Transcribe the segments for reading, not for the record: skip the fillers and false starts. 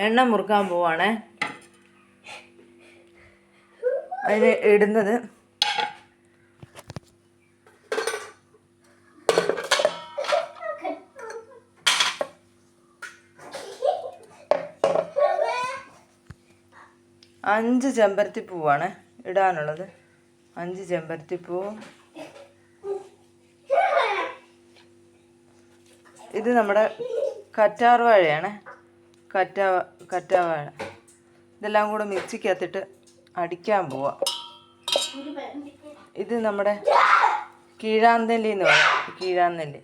എണ്ണ മുറുക്കാൻ പോവാണേ. അതിന് ഇടുന്നത് അഞ്ച് ചെമ്പരത്തിപ്പൂവാണ് ഇടാനുള്ളത്. 5 ചെമ്പരത്തിപ്പൂ. ഇത് നമ്മുടെ കറ്റാർവാഴയാണ്. കറ്റാവാഴ ഇതെല്ലാം കൂടെ മിക്സിക്കകത്തിട്ട് അടിക്കാൻ പോവാം. ഇത് നമ്മുടെ കീഴാന്നെല്ലി എന്ന് പറയും. കീഴാന്നെല്ലി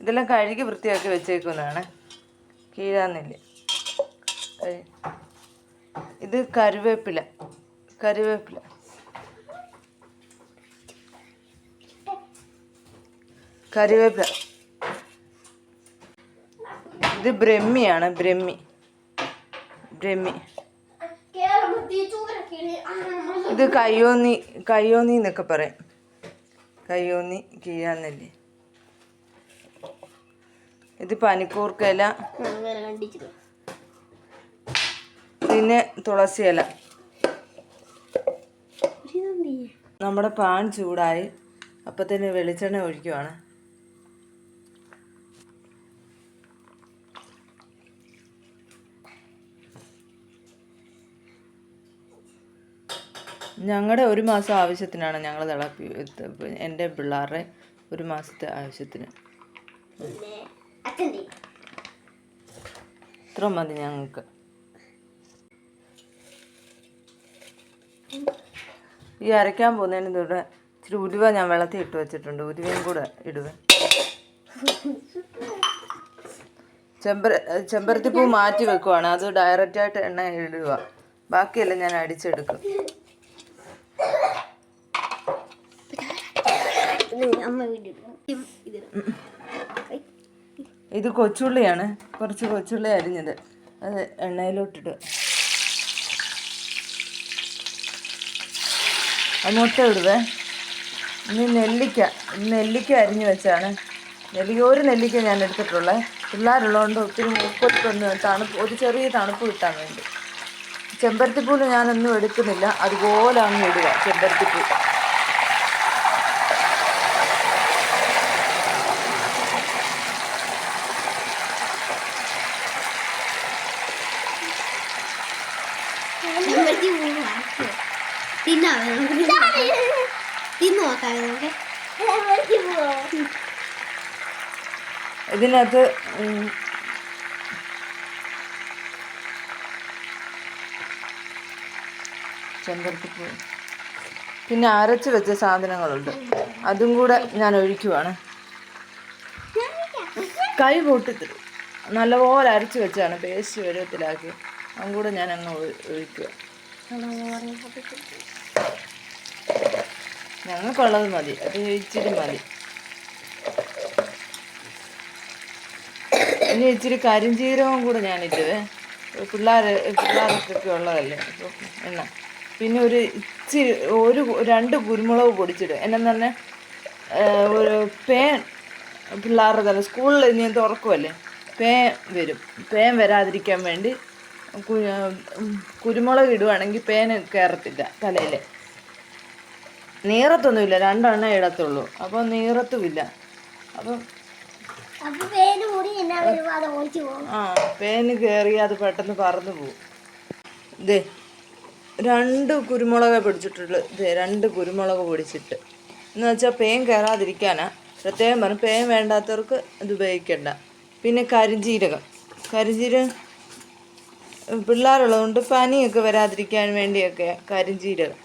ഇതെല്ലാം കഴുകി വൃത്തിയാക്കി വെച്ചേക്കുന്നതാണ്. കീഴാന്നെല്ലി. ഇത് കറിവേപ്പില. ഇത് ബ്രഹ്മിയാണ്. ബ്രഹ്മി ഇത് കയ്യോന്നി എന്നൊക്കെ പറയും. കയ്യോന്നി, കീഴാന്നെല്ലി. ഇത് പനിക്കൂർക്കയില, പിന്നെ തുളസി ഇല. നമ്മുടെ പാൻ ചൂടായി. അപ്പത്തന്നെ വെളിച്ചെണ്ണ ഒഴിക്കുവാണ്. ഞങ്ങളുടെ 1 മാസം ആവശ്യത്തിനാണ് ഞങ്ങൾ തിളപ്പി. എൻ്റെ പിള്ളേരുടെ 1 മാസത്തെ ആവശ്യത്തിന് ഇത്ര മതി ഞങ്ങൾക്ക്. ഈ അരയ്ക്കാൻ പോകുന്നതിന് കൂടെ ഇച്ചിരി ഉലുവ ഞാൻ വെള്ളത്തിൽ ഇട്ട് വെച്ചിട്ടുണ്ട്. ഉലുവയും കൂടെ ഇടുക. ചെമ്പരത്തിപ്പൂ മാറ്റി വെക്കുവാണ്. അത് ഡയറക്റ്റായിട്ട് എണ്ണ ഇടുക. ബാക്കിയെല്ലാം ഞാൻ അടിച്ചെടുക്കും. ഇത് കൊച്ചുള്ളിയാണ്. കുറച്ച് കൊച്ചുള്ളി അരിഞ്ഞത് അത് എണ്ണയിലോട്ടിട്ട് മുട്ട ഇടുവേ. ഇനി നെല്ലിക്ക അരിഞ്ഞ് വെച്ചാണ്. ഒരു നെല്ലിക്ക ഞാൻ എടുത്തിട്ടുള്ളത്. പിള്ളേരുള്ളതുകൊണ്ട് ഒത്തിരി മൂക്കൊന്ന് ഒരു ചെറിയ തണുപ്പ് കിട്ടാൻ വേണ്ടി. ചെമ്പരത്തിപ്പൂല് ഞാനൊന്നും എടുക്കുന്നില്ല. അതുപോലെ അങ്ങ് ഇടുക ചെമ്പരത്തിപ്പൂ. ഇതിനകത്ത് ചെമ്പരത്തിപ്പൂ പിന്നെ അരച്ച് വെച്ച സാധനങ്ങളുണ്ട്. അതും കൂടെ ഞാൻ ഒഴിക്കുവാണ്. കൈ പൊട്ടിത്തരും. നല്ലപോലെ അരച്ച് വെച്ചാണ് പേസ്റ്റ് പരുവത്തിലാക്കി. അതും കൂടെ ഞാൻ അങ്ങ് ഒഴിക്കുക. ഞങ്ങൾക്കുള്ളത് മതി. അത് ഇച്ചിരി മതി. ഇനി ഇച്ചിരി കരിഞ്ചീരകവും കൂടെ ഞാനിട്ടത്. പിള്ളേർക്കൊക്കെ ഉള്ളതല്ലേ അപ്പോൾ എണ്ണ. പിന്നെ ഇച്ചിരി 2 കുരുമുളക് പൊടിച്ചിടുക. എന്നു പറഞ്ഞാൽ ഒരു പേൻ പിള്ളേരുടെ തന്നെ സ്കൂളിൽ ഇനി തുറക്കുമല്ലേ, പേൻ വരാതിരിക്കാൻ വേണ്ടി കുരുമുളക് ഇടുവാണെങ്കിൽ പേന് കയറത്തില്ല തലയിൽ. നീറത്തൊന്നുമില്ല. 2 എണ്ണ ഇടത്തുള്ളൂ. അപ്പോൾ നീറത്തുമില്ല. അപ്പം പേന് കയറി അത് പെട്ടെന്ന് പറന്നു പോകും. ഇതേ 2 കുരുമുളക് പൊടിച്ചിട്ടുള്ളൂ. 2 കുരുമുളക് പൊടിച്ചിട്ട് എന്ന് വെച്ചാൽ പേൻ കയറാതിരിക്കാനാ. പ്രത്യേകം പറഞ്ഞു. പേൻ വേണ്ടാത്തവർക്ക് ഇത് ഉപയോഗിക്കണ്ട. പിന്നെ കരിഞ്ജീരകം പിള്ളേരുള്ളതുകൊണ്ട് പനിയൊക്കെ വരാതിരിക്കാൻ വേണ്ടിയൊക്കെ കരിഞ്ജീരകം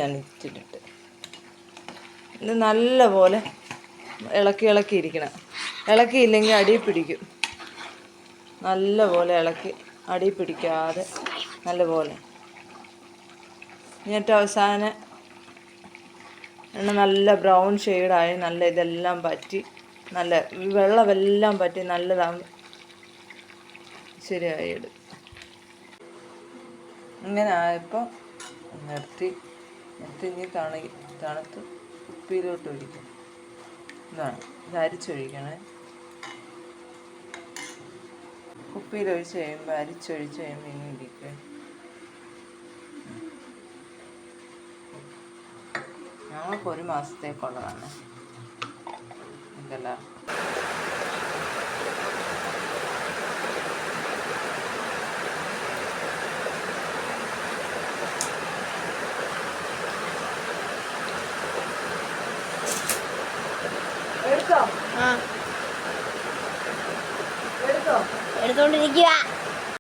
ഞാൻ ഇട്ടിട്ട് ഇത് നല്ലപോലെ ഇളക്കിയിരിക്കണം. ഇളക്കിയില്ലെങ്കിൽ അടി പിടിക്കും. നല്ലപോലെ ഇളക്കി അടി പിടിക്കാതെ നല്ലപോലെ. എന്നിട്ട് അവസാനം എണ്ണ നല്ല ബ്രൗൺ ഷെയ്ഡായി നല്ല ഇതെല്ലാം പറ്റി നല്ല വെള്ളമെല്ലാം പറ്റി നല്ലതാകും. ശരിയായി എടുക്കും. ഇങ്ങനെ ആയപ്പോൾ നിർത്തി ഇനി തണുത്ത് കുപ്പിയിലോട്ട് ഒഴിക്കും. ഇതാണ് ഇത് അരിച്ചൊഴിക്കണേ. കുപ്പിയിൽ ഒഴിച്ച് കഴിയുമ്പോൾ അരിച്ചൊഴിച്ച് കഴിയുമ്പോൾ ഇങ്ങനെ ഇരിക്കും. ഞങ്ങൾക്ക് 1 മാസത്തേക്കുള്ളതാണ് ഇതെല്ലാം. എടുത്തോണ്ടിരിക്കുക.